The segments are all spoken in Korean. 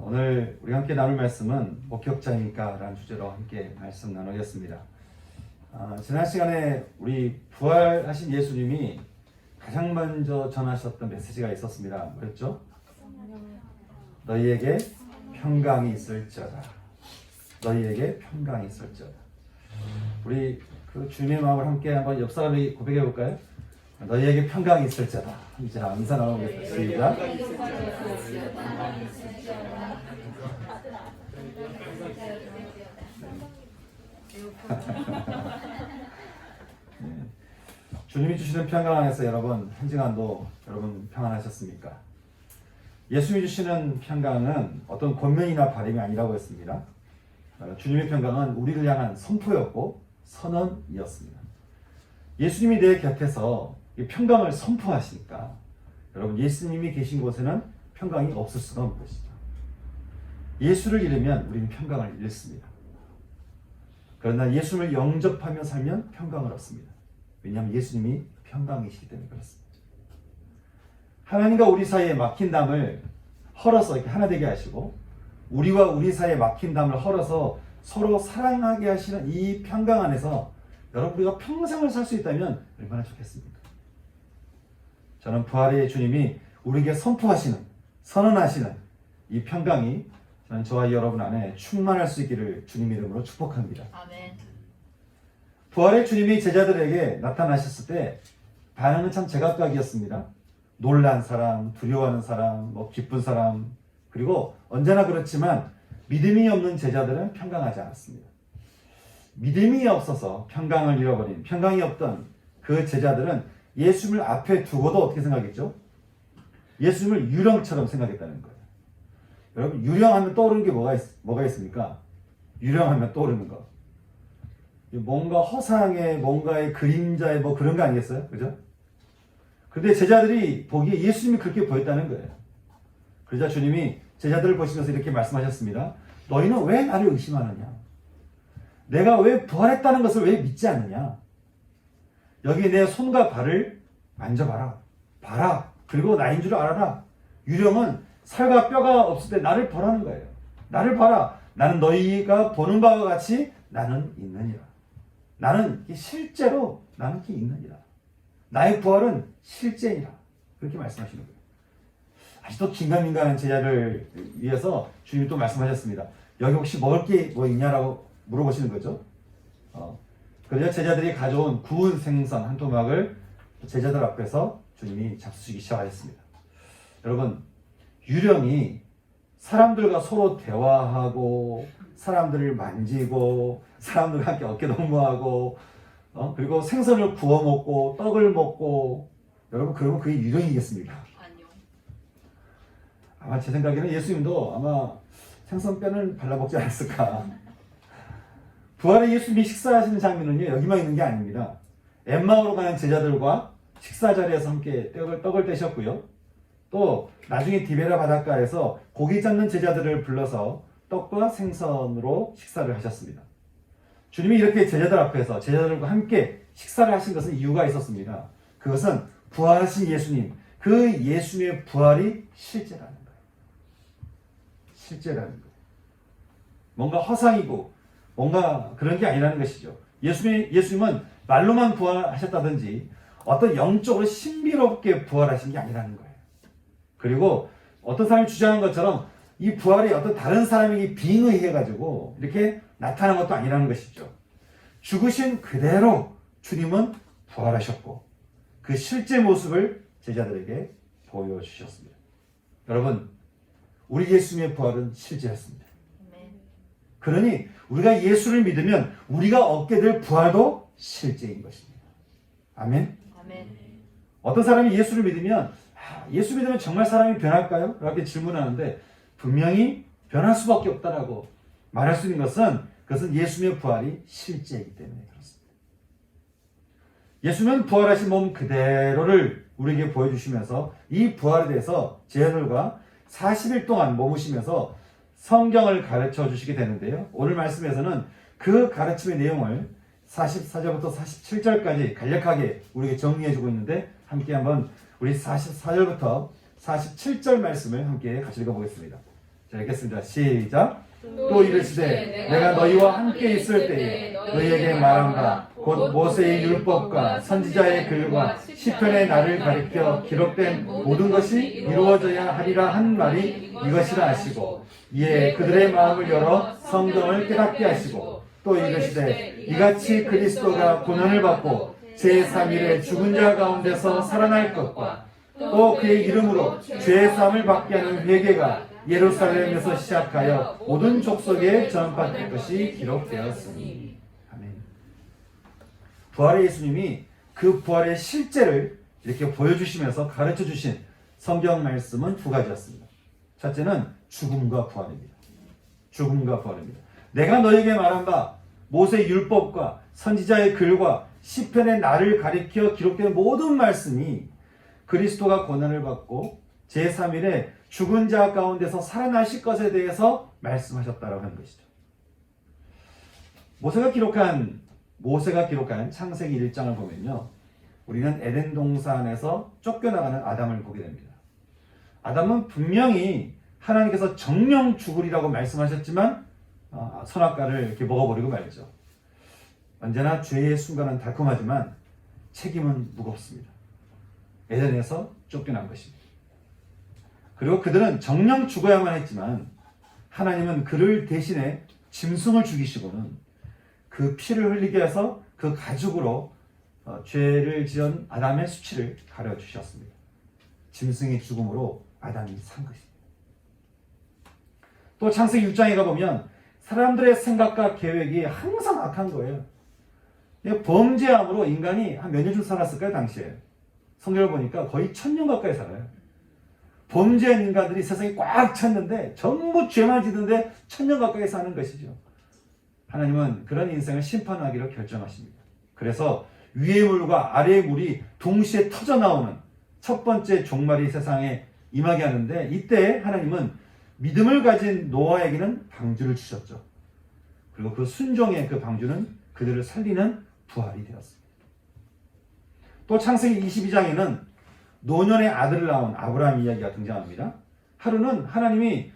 오늘 우리 함께 나눌 말씀은 목격자이니까 라는 주제로 함께 말씀 나누겠습니다. 지난 시간에 우리 부활하신 예수님이 가장 먼저 전하셨던 메시지가 있었습니다. 뭐였죠? 너희에게 평강이 있을지어다. 너희에게 평강이 있을지어다. 우리 그 주님의 마음을 함께 한번 옆 사람이 고백해 볼까요? 너희에게 평강이 있을지어다. 이제 인사 나누겠습니다. 시작. 주님이 주시는 평강 안에서 여러분 한 시간도 여러분 평안하셨습니까? 예수님이 주시는 평강은 어떤 권면이나 바람이 아니라고 했습니다. 주님의 평강은 우리를 향한 선포였고 선언이었습니다. 예수님이 내 곁에서 이 평강을 선포하시니까 여러분 예수님이 계신 곳에는 평강이 없을 수가 없는 것이죠. 예수를 잃으면 우리는 평강을 잃습니다. 그러나 예수님을 영접하며 살면 평강을 얻습니다. 왜냐하면 예수님이 평강이시기 때문에 그렇습니다. 하나님과 우리 사이에 막힌 담을 헐어서 이렇게 하나 되게 하시고 우리와 우리 사이에 막힌 담을 헐어서 서로 사랑하게 하시는 이 평강 안에서 여러분 우리가 평생을 살 수 있다면 얼마나 좋겠습니까? 저는 부활의 주님이 우리에게 선포하시는 선언하시는 이 평강이 저는 저와 여러분 안에 충만할 수 있기를 주님 이름으로 축복합니다. 아멘. 부활의 주님이 제자들에게 나타나셨을 때 반응은 참 제각각이었습니다. 놀란 사람, 두려워하는 사람, 기쁜 사람, 그리고 언제나 그렇지만 믿음이 없는 제자들은 평강하지 않았습니다. 믿음이 없어서 평강을 잃어버린, 평강이 없던 그 제자들은 예수님을 앞에 두고도 어떻게 생각했죠? 예수님을 유령처럼 생각했다는 거예요. 여러분 유령하면 떠오르는 게 뭐가 있습니까? 유령하면 떠오르는 거. 뭔가 허상의 뭔가의 그림자의 그런 거 아니겠어요? 그죠? 근데 제자들이 보기에 예수님이 그렇게 보였다는 거예요. 그러자 주님이 제자들을 보시면서 이렇게 말씀하셨습니다. 너희는 왜 나를 의심하느냐? 내가 왜 부활했다는 것을 왜 믿지 않느냐? 여기 내 손과 발을 만져봐라. 봐라. 그리고 나인 줄 알아라. 유령은 살과 뼈가 없을 때 나를 보라는 거예요. 나를 봐라. 나는 너희가 보는 바와 같이 나는 있느니라. 나는 실제로 나는 있느니라. 나의 부활은 실제이라. 그렇게 말씀하시는 거예요. 아직도 긴가민가한 제자를 위해서 주님이 또 말씀하셨습니다. 여기 혹시 먹을 게 뭐 있냐라고 물어보시는 거죠. 그래서 제자들이 가져온 구운 생선 한 토막을 제자들 앞에서 주님이 잡수시기 시작하셨습니다. 여러분 유령이 사람들과 서로 대화하고 사람들을 만지고 사람들과 함께 어깨동무하고 그리고 생선을 구워 먹고 떡을 먹고 여러분 그러면 그게 유령이겠습니까? 아니요. 아마 제 생각에는 예수님도 아마 생선뼈는 발라먹지 않았을까. 부활의 예수님이 식사하시는 장면은요 여기만 있는 게 아닙니다. 엠마오로 가는 제자들과 식사 자리에서 함께 떡을 떼셨고요. 또 나중에 디베라 바닷가에서 고기 잡는 제자들을 불러서 떡과 생선으로 식사를 하셨습니다. 주님이 이렇게 제자들 앞에서 제자들과 함께 식사를 하신 것은 이유가 있었습니다. 그것은 부활하신 예수님, 그 예수님의 부활이 실제라는 거예요. 실제라는 거예요. 뭔가 허상이고 뭔가 그런 게 아니라는 것이죠. 예수님은 말로만 부활하셨다든지 어떤 영적으로 신비롭게 부활하신 게 아니라는 거예요. 그리고 어떤 사람이 주장한 것처럼 이 부활이 어떤 다른 사람에게 빙의해가지고 이렇게 나타난 것도 아니라는 것이죠. 죽으신 그대로 주님은 부활하셨고 그 실제 모습을 제자들에게 보여주셨습니다. 여러분 우리 예수님의 부활은 실제였습니다. 그러니 우리가 예수를 믿으면 우리가 얻게 될 부활도 실제인 것입니다. 아멘? 아멘. 어떤 사람이 예수를 믿으면 예수 믿으면 정말 사람이 변할까요? 이렇게 질문하는데 분명히 변할 수밖에 없다라고 말할 수 있는 것은 그것은 예수님의 부활이 실제이기 때문에 그렇습니다. 예수님은 부활하신 몸 그대로를 우리에게 보여주시면서 이 부활에 대해서 제자들과 40일 동안 머무시면서 성경을 가르쳐 주시게 되는데요. 오늘 말씀에서는 그 가르침의 내용을 44절부터 47절까지 간략하게 우리에게 정리해 주고 있는데 함께 한번 우리 44절부터 47절 말씀을 함께 같이 읽어보겠습니다. 자, 읽겠습니다. 시작. 또 이르시되 내가 너희와 함께 있을 때에 너희에게 말한 바 곧 모세의 율법과 선지자의 글과 시편의 나를 가리켜 기록된 모든 것이 이루어져야 하리라 한 말이 이것이라 하시고 이에 그들의 마음을 열어 성경을 깨닫게 하시고 또 이르시되 이같이 그리스도가 고난을 받고 제3일에 죽은 자 가운데서 살아날 것과 또 그의 이름으로 죄 사함을 받게 하는 회개가 예루살렘에서 시작하여 모든 족속에 전파될 것이 기록되었으니. 아멘. 부활의 예수님이 그 부활의 실제를 이렇게 보여주시면서 가르쳐주신 성경 말씀은 두 가지였습니다. 첫째는 죽음과 부활입니다. 죽음과 부활입니다. 내가 너에게 말한 바 모세 율법과 선지자의 글과 시편의 나를 가리켜 기록된 모든 말씀이 그리스도가 고난을 받고 제3일에 죽은 자 가운데서 살아나실 것에 대해서 말씀하셨다라고 하는 것이죠. 모세가 기록한 창세기 1장을 보면요, 우리는 에덴 동산에서 쫓겨나가는 아담을 보게 됩니다. 아담은 분명히 하나님께서 정령 죽으리라고 말씀하셨지만 선악과를 이렇게 먹어버리고 말죠. 언제나 죄의 순간은 달콤하지만 책임은 무겁습니다. 에덴에서 쫓겨난 것입니다. 그리고 그들은 정령 죽어야만 했지만 하나님은 그를 대신에 짐승을 죽이시고는 그 피를 흘리게 해서 그 가죽으로 죄를 지은 아담의 수치를 가려주셨습니다. 짐승의 죽음으로 아담이 산 것입니다. 또 창세기 6장에 가보면 사람들의 생각과 계획이 항상 악한 거예요. 범죄함으로 인간이 한 몇 년 좀 살았을까요, 당시에? 성경을 보니까 거의 1000년 가까이 살아요. 범죄한 인간들이 세상에 꽉 찼는데 전부 죄만 짓는데 1000년 가까이 사는 것이죠. 하나님은 그런 인생을 심판하기로 결정하십니다. 그래서 위의 물과 아래의 물이 동시에 터져나오는 첫 번째 종말이 세상에 임하게 하는데, 이때 하나님은 믿음을 가진 노아에게는 방주를 주셨죠. 그리고 그 순종의 그 방주는 그들을 살리는 부활이 되었습니다. 또 창세기 22장에는 노년의 아들을 낳은 아브라함 이야기가 등장합니다. 하루는 하나님이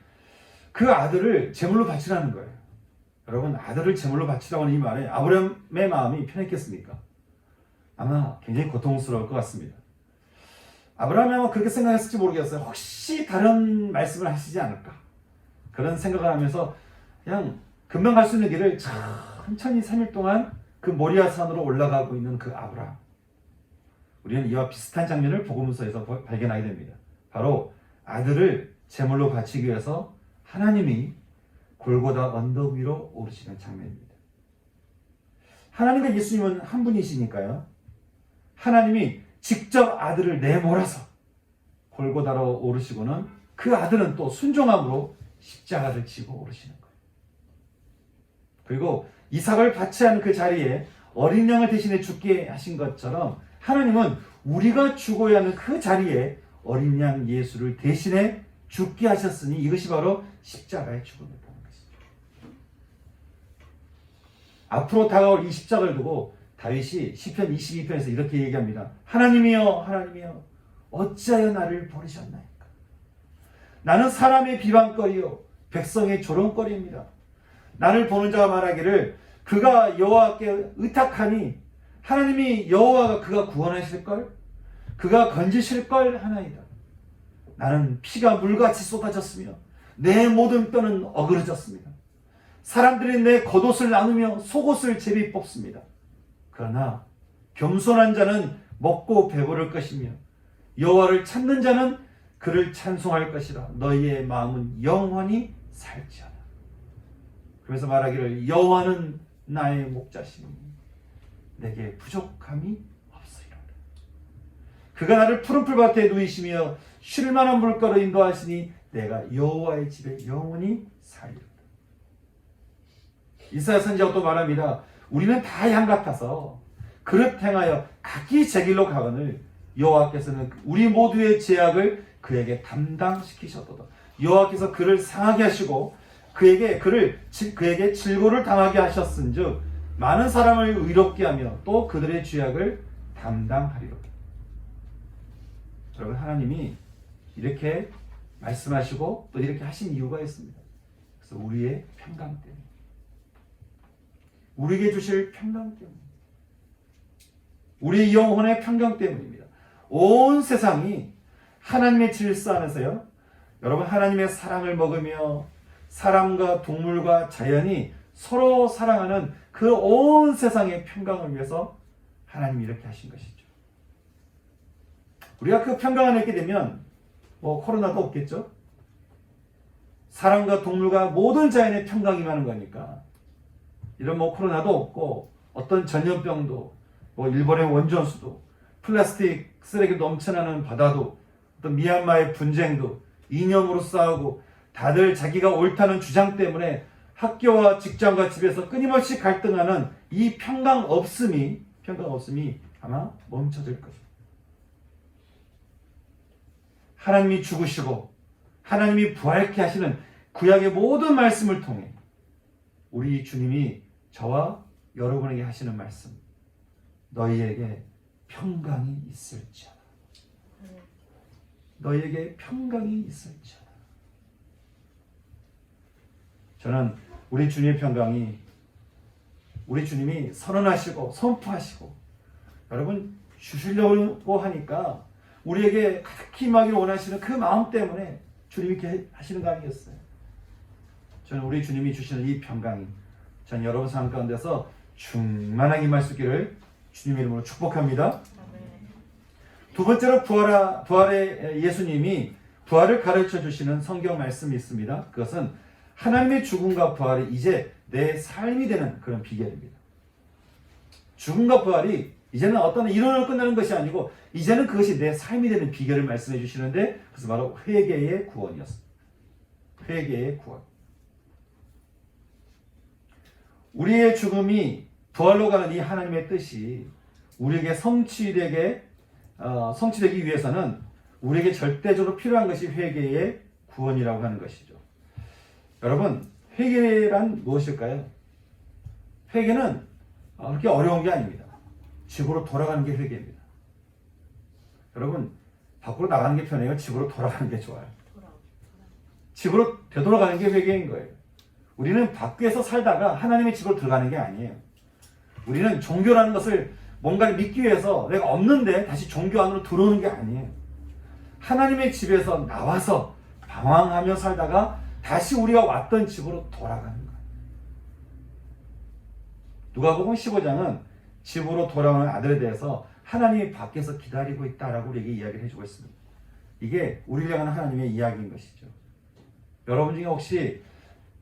그 아들을 제물로 바치라는 거예요. 여러분, 아들을 제물로 바치라고 하는 이 말에 아브라함의 마음이 편했겠습니까? 아마 굉장히 고통스러울 것 같습니다. 아브라함이 아마 그렇게 생각했을지 모르겠어요. 혹시 다른 말씀을 하시지 않을까? 그런 생각을 하면서 그냥 금방 갈 수 있는 길을 천천히 3일 동안 그 모리아 산으로 올라가고 있는 그 아브라함. 우리는 이와 비슷한 장면을 복음서에서 발견하게 됩니다. 바로 아들을 제물로 바치기 위해서 하나님이 골고다 언덕 위로 오르시는 장면입니다. 하나님과 예수님은 한 분이시니까요, 하나님이 직접 아들을 내몰아서 골고다로 오르시고는 그 아들은 또 순종함으로 십자가를 지고 오르시는 거예요. 그리고 이삭을 바치는 그 자리에 어린 양을 대신해 죽게 하신 것처럼 하나님은 우리가 죽어야 하는 그 자리에 어린 양 예수를 대신해 죽게 하셨으니 이것이 바로 십자가의 죽음이었다는 것이죠. 앞으로 다가올 이 십자가를 두고 다윗이 시편 22편에서 이렇게 얘기합니다. 하나님이여, 하나님이여, 어찌하여 나를 버리셨나이까? 나는 사람의 비방거리요 백성의 조롱거리입니다. 나를 보는 자가 말하기를 그가 여호와께 의탁하니 하나님이 여호와가 그가 구원하실걸? 그가 건지실걸 하나이다. 나는 피가 물같이 쏟아졌으며 내 모든 뼈는 어그러졌습니다. 사람들이 내 겉옷을 나누며 속옷을 제비 뽑습니다. 그러나 겸손한 자는 먹고 배부를 것이며 여호와를 찾는 자는 그를 찬송할 것이라. 너희의 마음은 영원히 살지어다. 그래서 말하기를 여호와는 나의 목자시니 내게 부족함이 없으리로다. 그가 나를 푸른 풀밭에 누이시며 쉴 만한 물가로 인도하시니 내가 여호와의 집에 영원히 살리로다. 이사야 선지자가 또 말합니다. 우리는 다 양 같아서 그릇 행하여 각기 제 길로 가거늘 여호와께서는 우리 모두의 죄악을 그에게 담당시키셨도다. 여호와께서 그를 상하게 하시고 그에게 질고를 당하게 하셨은즉 많은 사람을 의롭게 하며 또 그들의 죄악을 담당하리로다. 여러분, 하나님이 이렇게 말씀하시고 또 이렇게 하신 이유가 있습니다. 그래서 우리의 평강 때문에, 우리에게 주실 평강 때문에, 우리 영혼의 평강 때문입니다. 온 세상이 하나님의 질서 안에서요, 여러분 하나님의 사랑을 먹으며 사람과 동물과 자연이 서로 사랑하는 그 온 세상의 평강을 위해서 하나님이 이렇게 하신 것이죠. 우리가 그 평강 안에 있게 되면 코로나도 없겠죠. 사람과 동물과 모든 자연의 평강이 임하는 거니까 이런 코로나도 없고 어떤 전염병도 일본의 원전수도 플라스틱 쓰레기 넘쳐나는 바다도 어떤 미얀마의 분쟁도 이념으로 싸우고 다들 자기가 옳다는 주장 때문에 학교와 직장과 집에서 끊임없이 갈등하는 이 평강 없음이 아마 멈춰질 것입니다. 하나님이 죽으시고 하나님이 부활케 하시는 구약의 모든 말씀을 통해 우리 주님이 저와 여러분에게 하시는 말씀, 너희에게 평강이 있을지어다. 너희에게 평강이 있을지어다. 저는 우리 주님의 평강이, 우리 주님이 선언하시고 선포하시고 여러분 주시려고 하니까 우리에게 가득히 임하기를 원하시는 그 마음 때문에 주님이 이렇게 하시는 거 아니겠어요? 저는 우리 주님이 주시는 이 평강이 전 여러분 삶 가운데서 충만하게 임할 수 있기를 주님의 이름으로 축복합니다. 두 번째로 부활의 예수님이 부활을 가르쳐 주시는 성경 말씀이 있습니다. 그것은 하나님의 죽음과 부활이 이제 내 삶이 되는 그런 비결입니다. 죽음과 부활이 이제는 어떤 이론으로 끝나는 것이 아니고 이제는 그것이 내 삶이 되는 비결을 말씀해 주시는데 그것은 바로 회개의 구원이었습니다. 회개의 구원. 우리의 죽음이 부활로 가는 이 하나님의 뜻이 우리에게 성취되기 위해서는 우리에게 절대적으로 필요한 것이 회개의 구원이라고 하는 것이죠. 여러분, 회개란 무엇일까요? 회개는 그렇게 어려운 게 아닙니다. 집으로 돌아가는 게 회개입니다. 여러분, 밖으로 나가는 게 편해요? 집으로 돌아가는 게 좋아요? 집으로 되돌아가는 게 회개인 거예요. 우리는 밖에서 살다가 하나님의 집으로 들어가는 게 아니에요. 우리는 종교라는 것을 뭔가를 믿기 위해서 내가 없는데 다시 종교 안으로 들어오는 게 아니에요. 하나님의 집에서 나와서 방황하며 살다가 다시 우리가 왔던 집으로 돌아가는 거예요. 누가복음 15장은 집으로 돌아오는 아들에 대해서 하나님이 밖에서 기다리고 있다라고 우리에게 이야기를 해주고 있습니다. 이게 우리를 향한 하나님의 이야기인 것이죠. 여러분 중에 혹시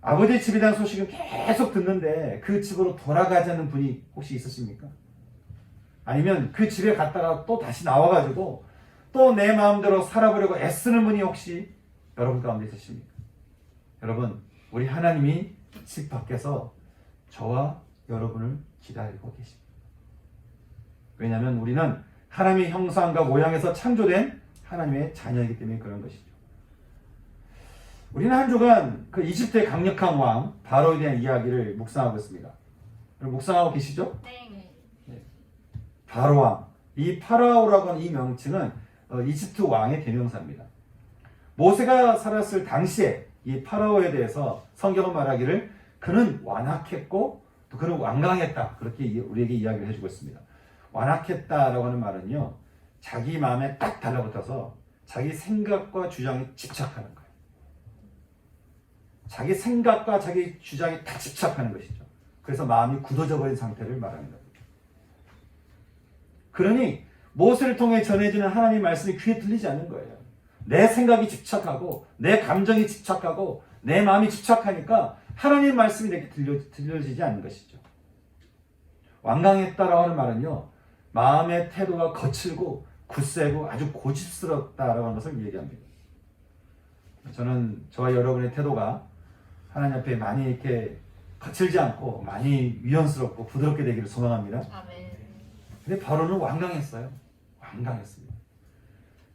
아버지 집에 대한 소식을 계속 듣는데 그 집으로 돌아가지 않는 분이 혹시 있으십니까? 아니면 그 집에 갔다가 또 다시 나와가지고 또 내 마음대로 살아보려고 애쓰는 분이 혹시 여러분 가운데 있으십니까? 여러분, 우리 하나님이 집 밖에서 저와 여러분을 기다리고 계십니다. 왜냐하면 우리는 하나님의 형상과 모양에서 창조된 하나님의 자녀이기 때문에 그런 것이죠. 우리는 한 주간 그 이집트의 강력한 왕 바로에 대한 이야기를 묵상하고 있습니다. 묵상하고 계시죠? 네. 바로 왕. 이 파라오라고 하는 이 명칭은 이집트 왕의 대명사입니다. 모세가 살았을 당시에 이 파라오에 대해서 성경은 말하기를 그는 완악했고 또 그는 완강했다. 그렇게 우리에게 이야기를 해주고 있습니다. 완악했다라고 하는 말은요, 자기 마음에 딱 달라붙어서 자기 생각과 주장에 집착하는 거예요. 자기 생각과 자기 주장에 다 집착하는 것이죠. 그래서 마음이 굳어져 버린 상태를 말하는 겁니다. 그러니 모세를 통해 전해지는 하나님의 말씀이 귀에 들리지 않는 거예요. 내 생각이 집착하고 내 감정이 집착하고 내 마음이 집착하니까 하나님의 말씀이 내게 들려지지 않는 것이죠. 완강했다라고 하는 말은요, 마음의 태도가 거칠고 굳세고 아주 고집스럽다라고 하는 것을 얘기합니다. 저는 저와 여러분의 태도가 하나님 앞에 많이 이렇게 거칠지 않고 많이 위헌스럽고 부드럽게 되기를 소망합니다. 아멘. 근데 바로는 완강했어요. 완강했습니다.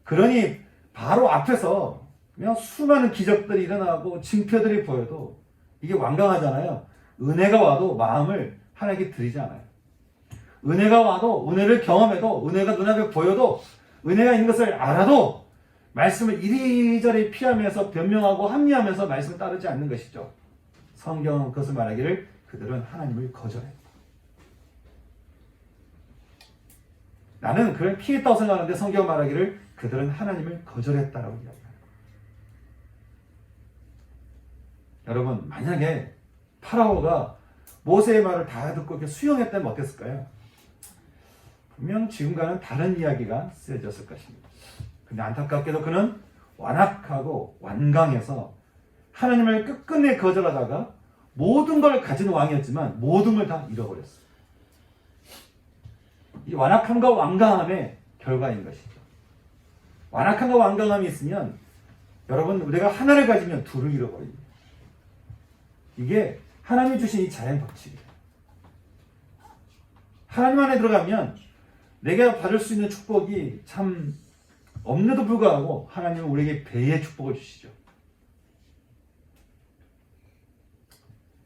그러니 바로 앞에서 그냥 수많은 기적들이 일어나고 징표들이 보여도 이게 완강하잖아요. 은혜가 와도 마음을 하나님께 드리지 않아요. 은혜가 와도, 은혜를 경험해도, 은혜가 눈앞에 보여도, 은혜가 있는 것을 알아도 말씀을 이리저리 피하면서 변명하고 합리하면서 말씀을 따르지 않는 것이죠. 성경은 그것을 말하기를 그들은 하나님을 거절했다. 나는 그걸 피했다고 생각하는데 성경은 말하기를 그들은 하나님을 거절했다라고 이야기합니다. 여러분, 만약에 파라오가 모세의 말을 다 듣고 이렇게 수용했다면 어땠을까요? 분명 지금과는 다른 이야기가 쓰여졌을 것입니다. 근데 안타깝게도 그는 완악하고 완강해서 하나님을 끝끝내 거절하다가 모든 걸 가진 왕이었지만 모든 걸 다 잃어버렸어요. 이 완악함과 완강함의 결과인 것이죠. 완악함과 완강함이 있으면 여러분, 우리가 하나를 가지면 둘을 잃어버립니다. 이게 하나님이 주신 이 자연 법칙이에요. 하나님 안에 들어가면 내가 받을 수 있는 축복이 참 없는데도 불구하고 하나님은 우리에게 배의 축복을 주시죠.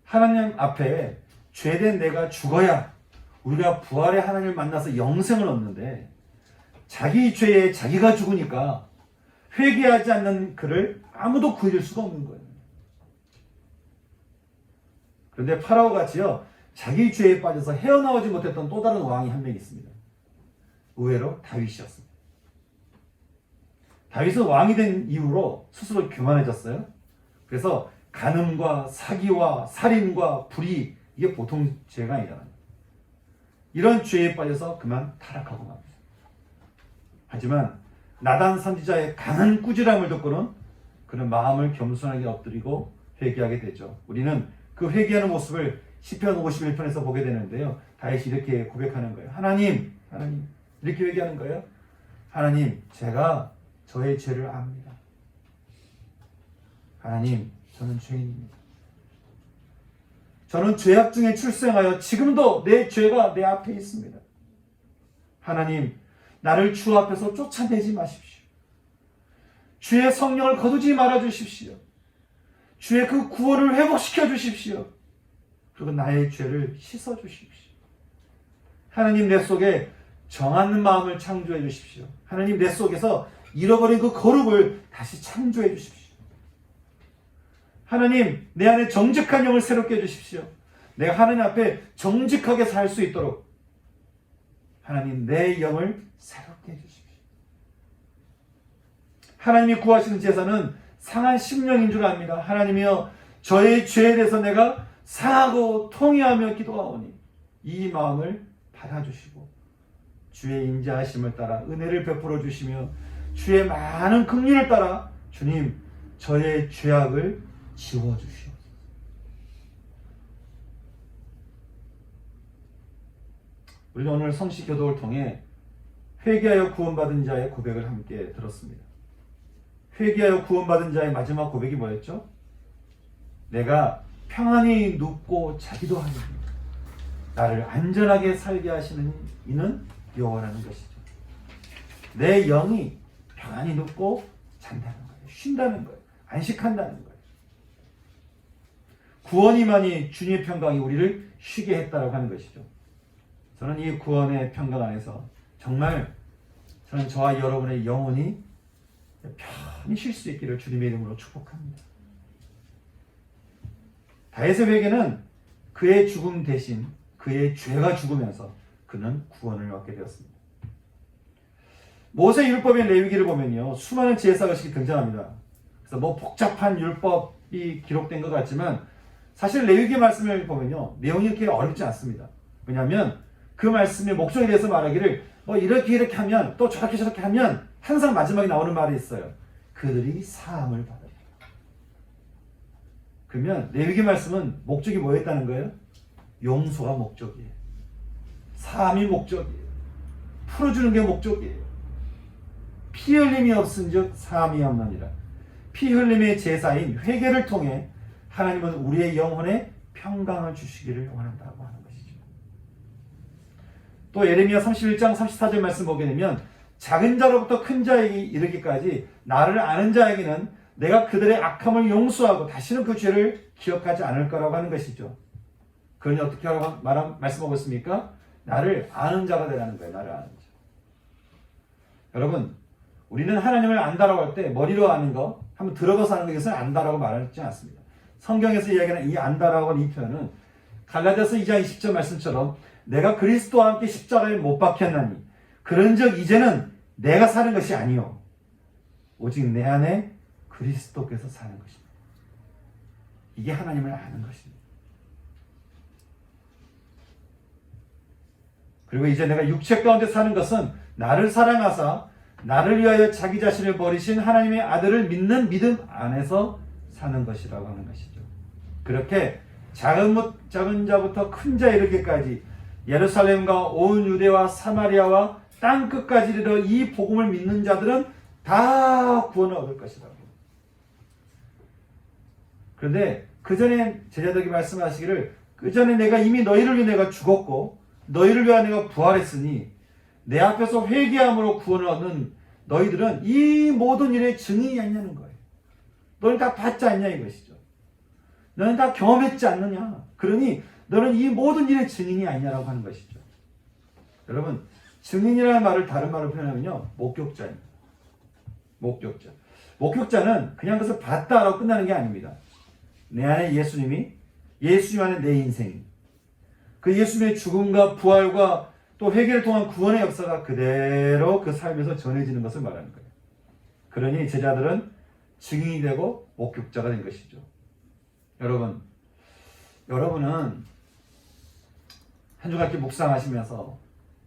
하나님 앞에 죄된 내가 죽어야 우리가 부활의 하나님을 만나서 영생을 얻는데 자기 죄에 자기가 죽으니까 회개하지 않는 그를 아무도 구해줄 수가 없는 거예요. 그런데 파라오 같이요, 자기 죄에 빠져서 헤어나오지 못했던 또 다른 왕이 한 명 있습니다. 의외로 다윗이었습니다. 다윗은 왕이 된 이후로 스스로 교만해졌어요. 그래서 간음과 사기와 살인과 불의, 이게 보통 죄가 아니잖아요. 이런 죄에 빠져서 그만 타락하고 맙니다. 하지만 나단 선지자의 강한 꾸지람을 듣고는 그는 마음을 겸손하게 엎드리고 회개하게 되죠. 우리는 그 회개하는 모습을 시편 51편에서 보게 되는데요. 다윗이 이렇게 고백하는 거예요. 하나님, 이렇게 회개하는 거예요. 하나님, 제가 저의 죄를 압니다. 하나님, 저는 죄인입니다. 저는 죄악 중에 출생하여 지금도 내 죄가 내 앞에 있습니다. 하나님, 나를 주 앞에서 쫓아내지 마십시오. 주의 성령을 거두지 말아 주십시오. 주의 그 구원을 회복시켜 주십시오. 그리고 나의 죄를 씻어 주십시오. 하나님, 내 속에 정한 마음을 창조해 주십시오. 하나님, 내 속에서 잃어버린 그 거룩을 다시 창조해 주십시오. 하나님, 내 안에 정직한 영을 새롭게 해주십시오. 내가 하나님 앞에 정직하게 살 수 있도록 하나님, 내 영을 새롭게 해주십시오. 하나님이 구하시는 제사는 상한 심령인 줄 압니다. 하나님이여, 저의 죄에 대해서 내가 상하고 통회하며 기도하오니 이 마음을 받아주시고 주의 인자하심을 따라 은혜를 베풀어 주시며 주의 많은 긍휼을 따라 주님, 저의 죄악을 지워주시옵소서. 우리는 오늘 성식교독을 통해 회개하여 구원받은 자의 고백을 함께 들었습니다. 회개하여 구원받은 자의 마지막 고백이 뭐였죠? 내가 평안히 눕고 자기도 하니 나를 안전하게 살게 하시는 이는 여호와라는 것이죠. 내 영이 평안히 눕고 잔다는 거예요. 쉰다는 거예요. 안식한다는 거예요. 구원이만이 주님의 평강이 우리를 쉬게 했다라고 하는 것이죠. 저는 이 구원의 평강 안에서 정말 저는 저와 여러분의 영혼이 편히 쉴 수 있기를 주님의 이름으로 축복합니다. 다윗의 회개는 그의 죽음 대신 그의 죄가 죽으면서 그는 구원을 얻게 되었습니다. 모세 율법의 레위기를 보면요, 수많은 제사 의식이 등장합니다. 그래서 뭐 복잡한 율법이 기록된 것 같지만 사실 레위기 말씀을 보면요, 내용이 이렇게 어렵지 않습니다. 왜냐하면 그 말씀의 목적에 대해서 말하기를 이렇게 하면 또 저렇게 하면 항상 마지막에 나오는 말이 있어요. 그들이 사함을 받으리라. 그러면 레위기 말씀은 목적이 뭐였다는 거예요? 용서가 목적이에요. 사함이 목적이에요. 풀어주는 게 목적이에요. 피 흘림이 없은즉 사함이 없느니라. 피 흘림의 제사인 회개를 통해 하나님은 우리의 영혼에 평강을 주시기를 원한다고 하는 것이죠. 또 예레미야 31장 34절 말씀 보게 되면 작은 자로부터 큰 자에게 이르기까지 나를 아는 자에게는 내가 그들의 악함을 용서하고 다시는 그 죄를 기억하지 않을 거라고 하는 것이죠. 그러니 어떻게 하라고 말씀하고 있습니까? 나를 아는 자가 되라는 거예요. 나를 아는 자. 여러분, 우리는 하나님을 안다라고 할 때 머리로 아는 거, 한번 들어가서 하는 것은 안다라고 말하지 않습니다. 성경에서 이야기하는 이 안다라고 하는 이 표현은 갈라디아서 2장 20절 말씀처럼 내가 그리스도와 함께 십자가에 못 박혔나니 그런즉 이제는 내가 사는 것이 아니요 오직 내 안에 그리스도께서 사는 것입니다. 이게 하나님을 아는 것입니다. 그리고 이제 내가 육체 가운데 사는 것은 나를 사랑하사 나를 위하여 자기 자신을 버리신 하나님의 아들을 믿는 믿음 안에서 사는 것이라고 하는 것이죠. 그렇게 작은 자부터 큰 자에 이르기까지 예루살렘과 온 유대와 사마리아와 땅 끝까지 이르러 이 복음을 믿는 자들은 다 구원을 얻을 것이라고. 그런데 그 전에 제자들에게 말씀하시기를 그 전에 내가 이미 너희를 위해 내가 죽었고 너희를 위하여 내가 부활했으니 내 앞에서 회개함으로 구원을 얻는 너희들은 이 모든 일의 증인이 아니냐는 거예요. 너는 다 받지 않냐 이것이죠. 너는 다 경험했지 않느냐. 그러니 너는 이 모든 일의 증인이 아니냐라고 하는 것이죠. 여러분, 증인이라는 말을 다른 말로 표현하면요, 목격자입니다. 목격자. 목격자는 그냥 그것을 봤다라고 끝나는 게 아닙니다. 내 안에 예수님 안에 내 인생, 그 예수님의 죽음과 부활과 또 회개를 통한 구원의 역사가 그대로 그 삶에서 전해지는 것을 말하는 거예요. 그러니 제자들은 증인이 되고 목격자가 된 것이죠. 여러분은 한 주간 이렇게 묵상하시면서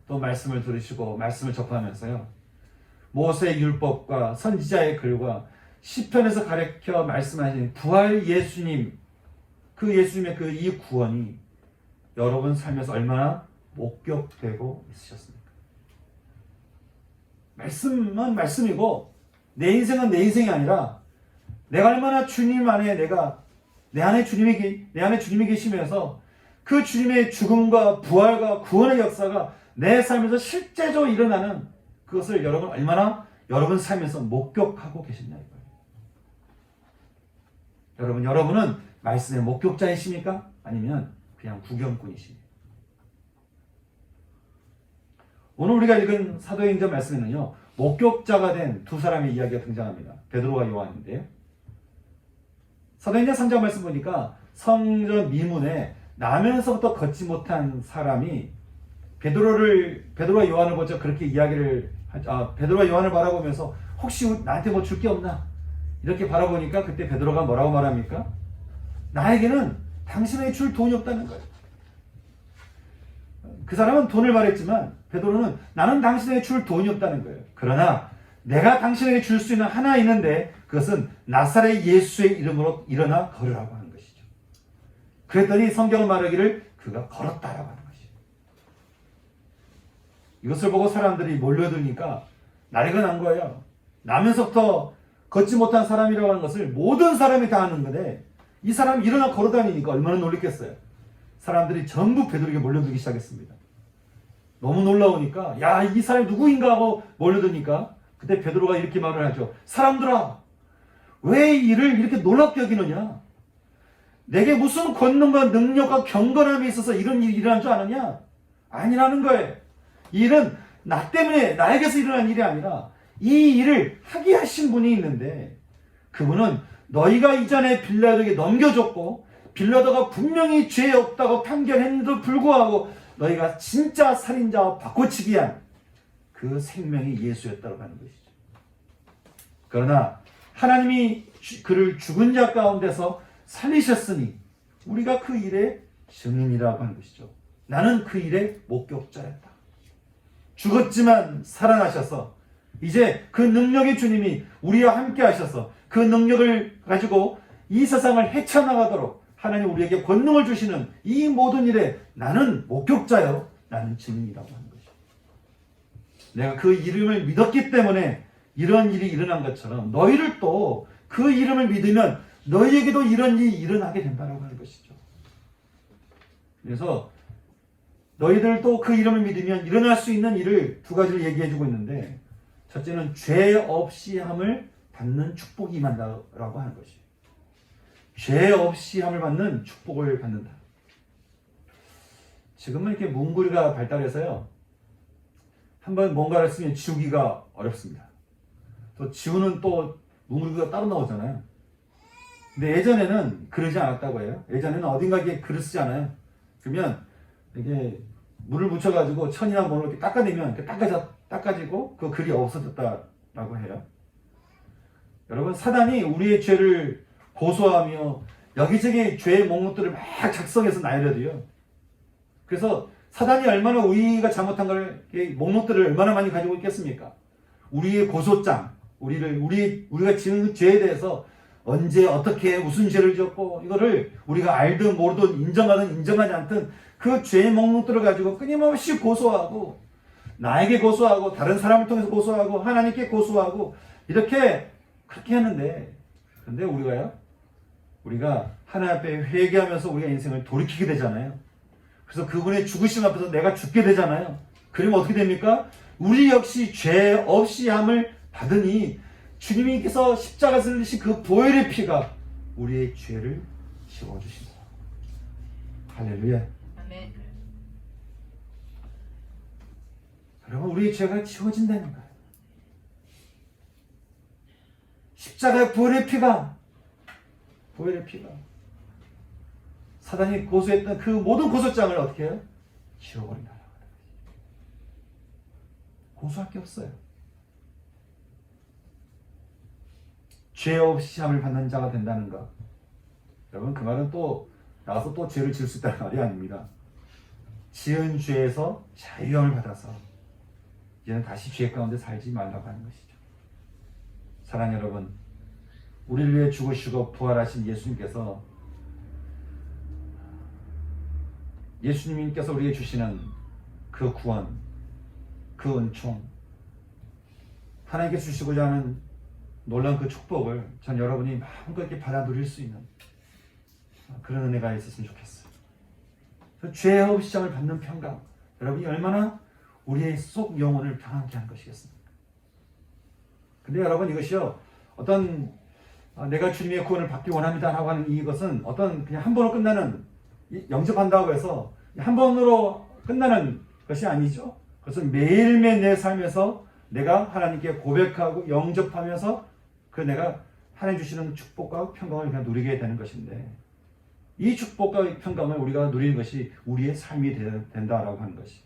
또 말씀을 들으시고 말씀을 접하면서요, 모세의 율법과 선지자의 글과 시편에서 가르쳐 말씀하신 부활 예수님, 그 예수님의 그 이 구원이 여러분 삶에서 얼마나 목격되고 있으셨습니까? 말씀은 말씀이고 내 인생은 내 인생이 아니라 내가 얼마나 주님 안에 내 안에 주님이 계시면서 그 주님의 죽음과 부활과 구원의 역사가 내 삶에서 실제적으로 일어나는 그것을 여러분 얼마나 여러분 삶에서 목격하고 계셨냐 이거예요. 여러분은 말씀의 목격자이십니까? 아니면 그냥 구경꾼이십니까? 오늘 우리가 읽은 사도행전 말씀에는요, 목격자가 된 두 사람의 이야기가 등장합니다. 베드로와 요한인데요. 사도행전 3장 말씀 보니까 성전 미문에 나면서부터 걷지 못한 사람이 베드로와 요한을 보자 그렇게 베드로와 요한을 바라보면서 혹시 나한테 뭐 줄 게 없나? 이렇게 바라보니까 그때 베드로가 뭐라고 말합니까? 나에게는 당신에게 줄 돈이 없다는 거예요. 그 사람은 돈을 말했지만 베드로는 나는 당신에게 줄 돈이 없다는 거예요. 그러나 내가 당신에게 줄 수 있는 하나 있는데 그것은 나사렛 예수의 이름으로 일어나 걸으라고 하는 것이죠. 그랬더니 성경은 말하기를 그가 걸었다라고 하는 것이죠. 이것을 보고 사람들이 몰려드니까 난리가 난 거예요. 나면서부터 걷지 못한 사람이라고 하는 것을 모든 사람이 다 아는 건데 이 사람이 일어나 걸어다니니까 얼마나 놀랐겠어요. 사람들이 전부 베드로에게 몰려들기 시작했습니다. 너무 놀라우니까 야, 이 사람이 누구인가 하고 몰려드니까 그때 베드로가 이렇게 말을 하죠. 사람들아, 왜 이를 이렇게 놀랍게 여기느냐? 내게 무슨 권능과 능력과 경건함이 있어서 이런 일이 일어난 줄 아느냐? 아니라는 거예요. 이 일은 나 때문에 나에게서 일어난 일이 아니라 이 일을 하게 하신 분이 있는데 그분은 너희가 이전에 빌라도에게 넘겨줬고 빌라도가 분명히 죄 없다고 판결했는데도 불구하고 너희가 진짜 살인자와 바꿔치기 한 그 생명이 예수였다고 하는 것이죠. 그러나 하나님이 그를 죽은 자 가운데서 살리셨으니 우리가 그 일의 증인이라고 하는 것이죠. 나는 그 일의 목격자였다. 죽었지만 살아나셔서 이제 그 능력의 주님이 우리와 함께 하셔서 그 능력을 가지고 이 세상을 헤쳐나가도록 하나님 우리에게 권능을 주시는 이 모든 일에 나는 목격자요, 나는 증인이라고 하는 것이죠. 내가 그 이름을 믿었기 때문에 이런 일이 일어난 것처럼 너희를 또 그 이름을 믿으면 너희에게도 이런 일이 일어나게 된다고 하는 것이죠. 그래서 너희들도 그 이름을 믿으면 일어날 수 있는 일을 두 가지를 얘기해주고 있는데 첫째는 죄 없이 함을 받는 축복이 임한다라고 하는 것이에요. 죄 없이 함을 받는 축복을 받는다. 지금은 이렇게 문구리가 발달해서요, 한번 뭔가를 쓰면 지우기가 어렵습니다. 또 지우는 또 물고기가 따로 나오잖아요. 근데 예전에는 그러지 않았다고 해요. 예전에는 어딘가에 글을 쓰지 않아요. 그러면 이게 물을 묻혀가지고 천이나 뭐를 이렇게 닦아내면 닦아지고 그 글이 없어졌다라고 해요. 여러분, 사단이 우리의 죄를 고소하며 여기저기 죄의 목록들을 막 작성해서 나열해도요. 그래서 사단이 얼마나 우리가 잘못한 걸 목록들을 얼마나 많이 가지고 있겠습니까? 우리의 고소장, 우리가 지은 죄에 대해서 언제 어떻게 무슨 죄를 지었고 이거를 우리가 알든 모르든 인정하든 인정하지 않든 그 죄의 목록들을 가지고 끊임없이 고소하고 나에게 고소하고 다른 사람을 통해서 고소하고 하나님께 고소하고 이렇게 그렇게 하는데 근데 우리가 하나님 앞에 회개하면서 우리가 인생을 돌이키게 되잖아요. 그래서 그분의 죽으심 앞에서 내가 죽게 되잖아요. 그러면 어떻게 됩니까? 우리 역시 죄 없이 함을 받으니 주님께서 십자가에서 흘리신 그 보혈의 피가 우리의 죄를 지워주신다. 할렐루야. 아멘. 여러분, 우리의 죄가 지워진다는 거예요. 십자가의 보혈의 피가 사단이 고소했던 그 모든 고소장을 어떻게 해요? 지워버린다. 고소할 게 없어요. 죄 없이 함을 받는 자가 된다는가? 여러분, 그 말은 또 나가서 또 죄를 지을 수 있다는 말이 아닙니다. 지은 죄에서 자유함을 받아서 이제는 다시 죄 가운데 살지 말라고 하는 것이죠. 사랑하는 여러분, 우리를 위해 죽으시고 부활하신 예수님께서 우리에게 주시는 그 구원, 그 은총, 하나님께 주시고자 하는 놀라운 그 축복을 전 여러분이 마음껏 이렇게 받아 누릴 수 있는 그런 은혜가 있었으면 좋겠어요. 죄 없이 함을 받는 평강, 여러분이 얼마나 우리의 속 영혼을 평안케 한 것이겠습니까? 근데 여러분, 이것이요, 어떤 내가 주님의 구원을 받기 원합니다 라고 하는 이것은 어떤 그냥 한 번으로 끝나는, 영접한다고 해서 한 번으로 끝나는 것이 아니죠. 그것은 매일매일 내 삶에서 내가 하나님께 고백하고 영접하면서 그 내가 하나님 주시는 축복과 평강을 그냥 누리게 되는 것인데, 이 축복과 평강을 우리가 누리는 것이 우리의 삶이 된다라고 하는 것이.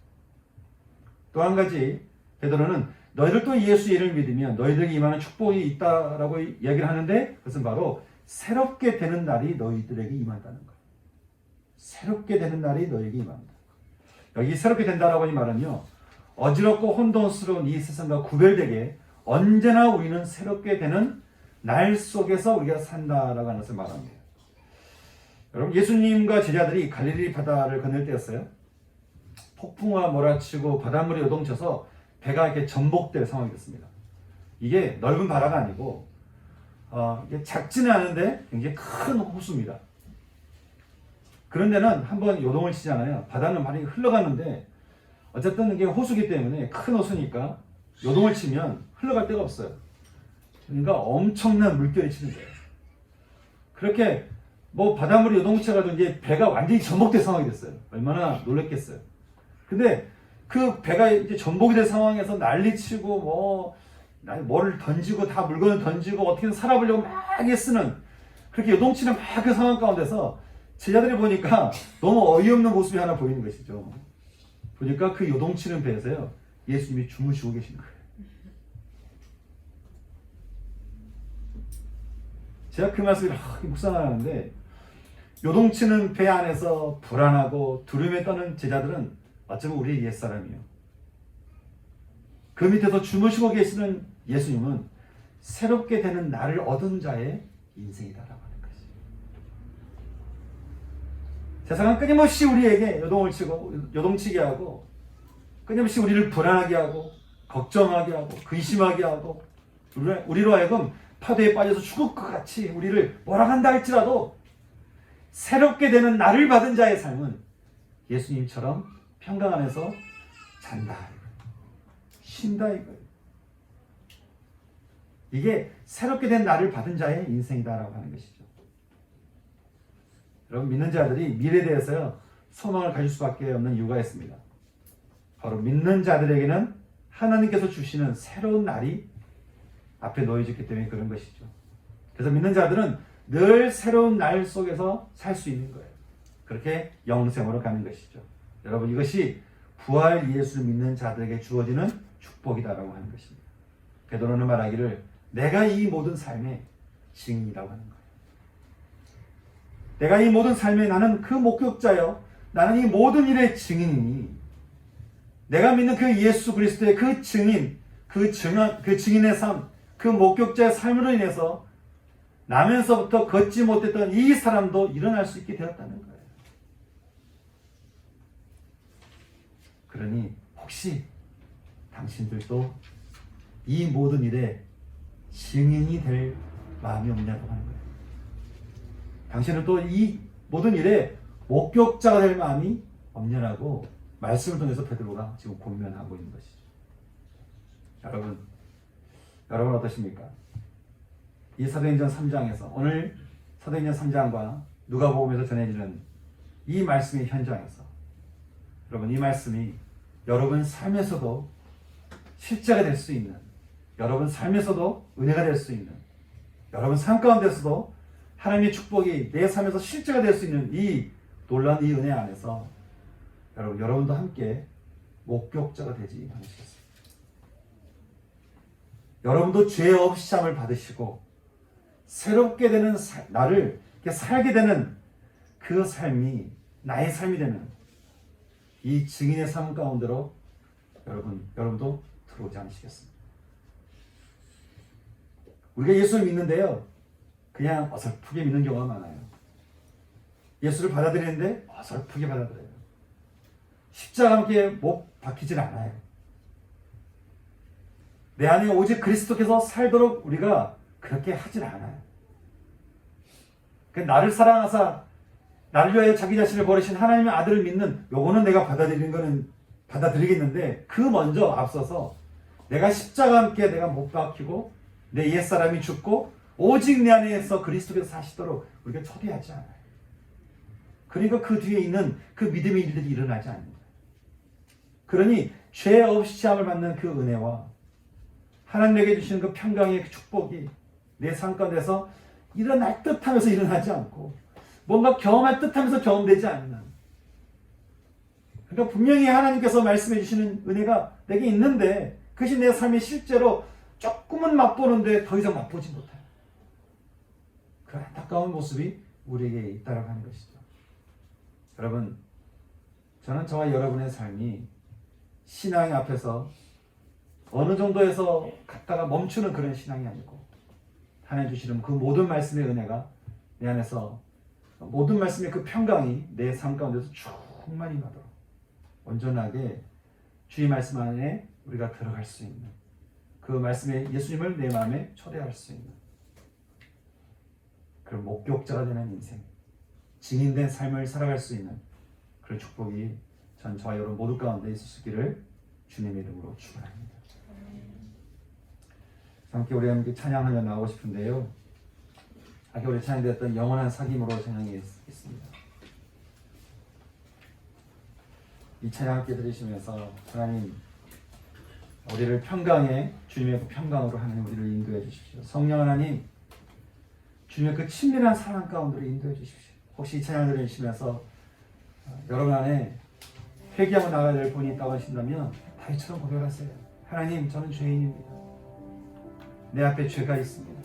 또 한 가지, 베드로는 너희들도 예수의 이름을 믿으면 너희들에게 임하는 축복이 있다라고 얘기를 하는데, 그것은 바로 새롭게 되는 날이 너희들에게 임한다는 거예요. 새롭게 되는 날이 너희에게 임한다. 여기 새롭게 된다라고 하는 말은요, 어지럽고 혼돈스러운 이 세상과 구별되게 언제나 우리는 새롭게 되는 날 속에서 우리가 산다라고 하는 것을 말합니다. 여러분, 예수님과 제자들이 갈릴리 바다를 건널 때였어요. 폭풍우가 몰아치고 바닷물이 요동쳐서 배가 이렇게 전복될 상황이 됐습니다. 이게 넓은 바다가 아니고 이게 작지는 않은데 굉장히 큰 호수입니다. 그런 데는 한번 요동을 치잖아요. 바다는 많이 흘러가는데 어쨌든 이게 호수기 때문에 큰 호수니까 요동을 치면 흘러갈 데가 없어요. 그러니까 엄청난 물결이 치는 거예요. 그렇게 뭐 바닷물이 요동쳐가지고 이제 배가 완전히 전복될 상황이 됐어요. 얼마나 놀랐겠어요. 근데 그 배가 이제 전복이 된 상황에서 난리치고 뭐를 던지고 다 물건을 던지고 어떻게든 살아보려고 막 애쓰는, 그렇게 요동치는 막 그 상황 가운데서 제자들이 보니까 너무 어이없는 모습이 하나 보이는 것이죠. 보니까 그 요동치는 배에서요, 예수님이 주무시고 계신 거예요. 제가 그 말씀을 묵상하는데, 요동치는 배 안에서 불안하고 두려움에 떠는 제자들은 어쩌면 우리의 옛사람이에요. 그 밑에서 주무시고 계시는 예수님은 새롭게 되는 나를 얻은 자의 인생이다라고 하는 것이죠. 세상은 끊임없이 우리에게 요동치게 하고 끊임없이 우리를 불안하게 하고 걱정하게 하고 근심하게 하고 우리로 하여금 파도에 빠져서 죽을 것 같이 우리를 몰아간다 할지라도 새롭게 되는 나를 받은 자의 삶은 예수님처럼 평강 안에서 잔다, 쉰다 이거예요. 이게 새롭게 된 나를 받은 자의 인생이다라고 하는 것이죠. 여러분, 믿는 자들이 미래에 대해서요, 소망을 가질 수밖에 없는 이유가 있습니다. 바로 믿는 자들에게는 하나님께서 주시는 새로운 날이 앞에 놓여졌기 때문에 그런 것이죠. 그래서 믿는 자들은 늘 새로운 날 속에서 살 수 있는 거예요. 그렇게 영생으로 가는 것이죠. 여러분, 이것이 부활 예수를 믿는 자들에게 주어지는 축복이다라고 하는 것입니다. 베드로는 말하기를 내가 이 모든 삶의 증인이라고 하는 거예요. 내가 이 모든 삶에 나는 그 목격자요. 나는 이 모든 일의 증인이니 내가 믿는 그 예수 그리스도의 그 증인, 그 증인의 삶, 그 목격자의 삶으로 인해서 나면서부터 걷지 못했던 이 사람도 일어날 수 있게 되었다는 거예요. 그러니 혹시 당신들도 이 모든 일에 증인이 될 마음이 없냐고 하는 거예요. 당신은 또 이 모든 일에 목격자가 될 마음이 없냐라고 말씀을 통해서 베드로가 지금 권면하고 있는 것이죠. 여러분 어떠십니까? 이 사도행전 3장에서 오늘 사도행전 3장과 누가복음에서 전해지는 이 말씀의 현장에서 여러분 이 말씀이 여러분 삶에서도 실제가 될 수 있는, 여러분 삶에서도 은혜가 될 수 있는, 여러분 삶 가운데서도 하나님의 축복이 내 삶에서 실제가 될 수 있는 이 놀라운 이 은혜 안에서 여러분도 함께 목격자가 되지 않으시겠습니까? 여러분도 죄 없이 시험을 받으시고 새롭게 되는 나를 살게 되는 그 삶이 나의 삶이 되는 이 증인의 삶 가운데로 여러분도 들어오지 않으시겠습니까? 우리가 예수를 믿는데요, 그냥 어설프게 믿는 경우가 많아요. 예수를 받아들이는데 어설프게 받아들여요. 십자가와 함께 못 박히질 않아요. 내 안에 오직 그리스도께서 살도록 우리가 그렇게 하질 않아요. 나를 사랑하사 나를 위하여 자기 자신을 버리신 하나님의 아들을 믿는 요거는 내가 받아들이는 거는 받아들이겠는데 그 먼저 앞서서 내가 십자가와 함께 내가 못 박히고 내 옛사람이 죽고 오직 내 안에서 그리스도께서 사시도록 우리가 초대하지 않아요. 그러니까 그 뒤에 있는 그 믿음의 일들이 일어나지 않습니다. 그러니 죄 없이 시험을 받는 그 은혜와 하나님에게 주시는 그 평강의 축복이 내 삶 가운데서 일어날 듯하면서 일어나지 않고 뭔가 경험할 듯하면서 경험되지 않는, 그러니까 분명히 하나님께서 말씀해 주시는 은혜가 내게 있는데 그것이 내 삶에 실제로 조금은 맛보는데 더 이상 맛보지 못해요. 그 안타까운 모습이 우리에게 있다고 하는 것이죠. 여러분, 저는 저와 여러분의 삶이 신앙의 앞에서 어느 정도에서 갔다가 멈추는 그런 신앙이 아니고 하나님 주시는 그 모든 말씀의 은혜가 내 안에서 모든 말씀의 그 평강이 내 삶 가운데서 충만히 나도록 온전하게 주의 말씀 안에 우리가 들어갈 수 있는 그 말씀의 예수님을 내 마음에 초대할 수 있는 그런 목격자가 되는 인생, 증인된 삶을 살아갈 수 있는 그런 축복이 저와 여러분 모두 가운데 있으시기를 주님의 이름으로 축원합니다. 함께 우리 함께 찬양하며 나오고 싶은데요. 아까 우리 찬양되었던 영원한 사귐으로 찬양이 있습니다. 이 찬양 함께 들으시면서 하나님 우리를 평강에 주님의 그 평강으로 하나님 우리를 인도해 주십시오. 성령 하나님 주님의 그 친밀한 사랑 가운데로 인도해 주십시오. 혹시 이 찬양 들으시면서 여러분 안에 회개하고 나가야 될 분이 있다고 하신다면 다윗처럼 고백하세요. 하나님 저는 죄인입니다. 내 앞에 죄가 있습니다.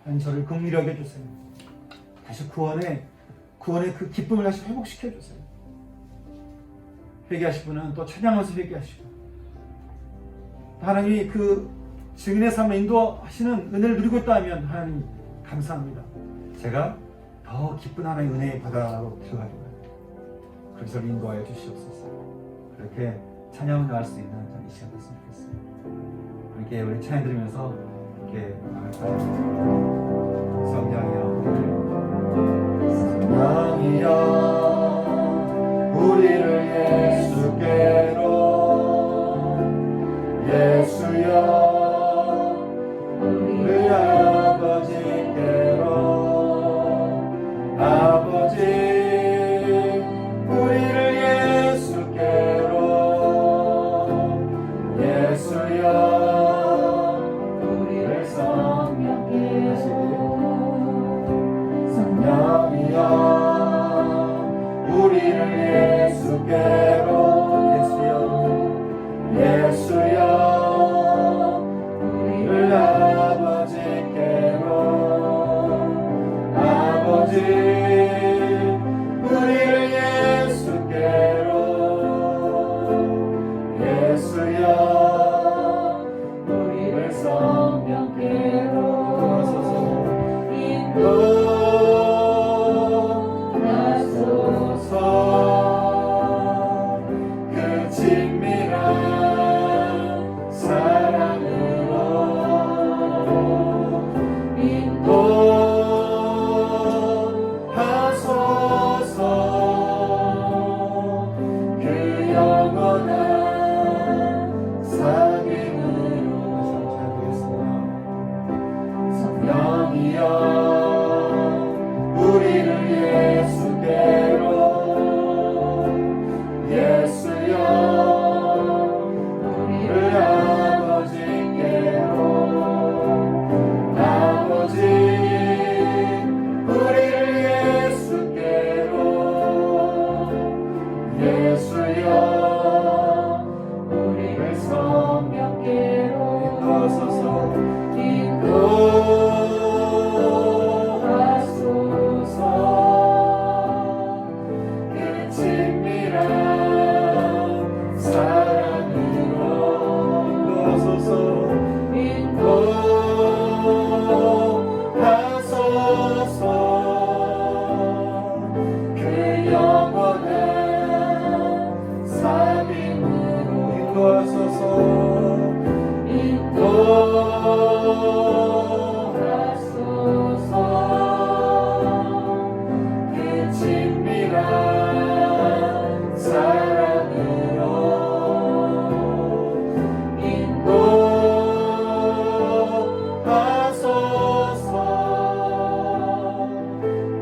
하나님 저를 긍휼히 여겨주세요. 다시 구원의 그 기쁨을 다시 회복시켜 주세요. 회개하실 분은 또 찬양하면서 회개하시고 하나님이 그 증인의 삶을 인도하시는 은혜를 누리고 있다 하면 하나님 감사합니다. 제가 더 기쁜 하나님의 은혜의 바다로 들어가기를 그렇게 저를 인도하여 주시옵소서. 그렇게 찬양을 나갈 수 있는 이 시간 됐으면 좋겠습니다. 이렇게 우리 찬양 들으면서 이렇게 나갈까요? 성령이여 우리를 예수께로 예수여 우리 아버지께로 아버지 우리를 예수께로 예수여 그 친밀한 사랑으로 인도하소서.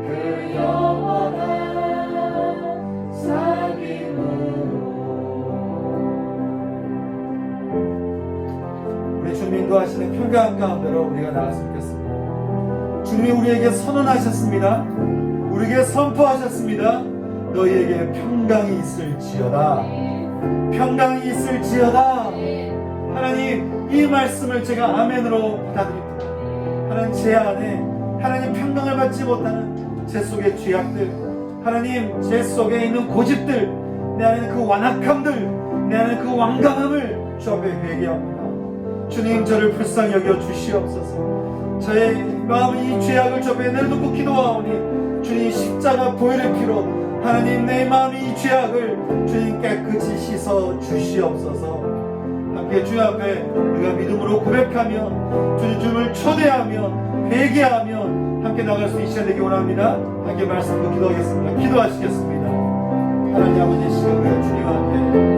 그 영원한 사귐으로. 우리 주님 인도하시는 평강 가운데로 우리가 나갔으면 좋겠습니다. 주님이 우리에게 선언하셨습니다. 우리에게 선포하셨습니다. 너희에게 평강이 있을지어다. 평강이 있을지어다. 하나님, 이 말씀을 제가 아멘으로 받아들입니다. 하나님, 제 안에 하나님 평강을 받지 못하는 제 속의 죄악들, 하나님 제 속에 있는 고집들, 내 안에 그 완악함들, 내 안에 그 완강함을 주 앞에 회개합니다. 주님, 저를 불쌍히 여겨 주시옵소서. 저의 마음이 이 죄악을 주 앞에 내려놓고 기도하오니 주님 십자가 보혈의 피로 하나님 내 마음이 이 죄악을 주님 깨끗이 씻어 주시옵소서. 함께 주님 앞에 우리가 믿음으로 고백하며 주님을 초대하며 회개하며 함께 나갈 수 있는 시간 되기 원합니다. 함께 말씀으로 기도하겠습니다. 기도하시겠습니다. 하나님 아버지, 시간 우리가 주님 앞에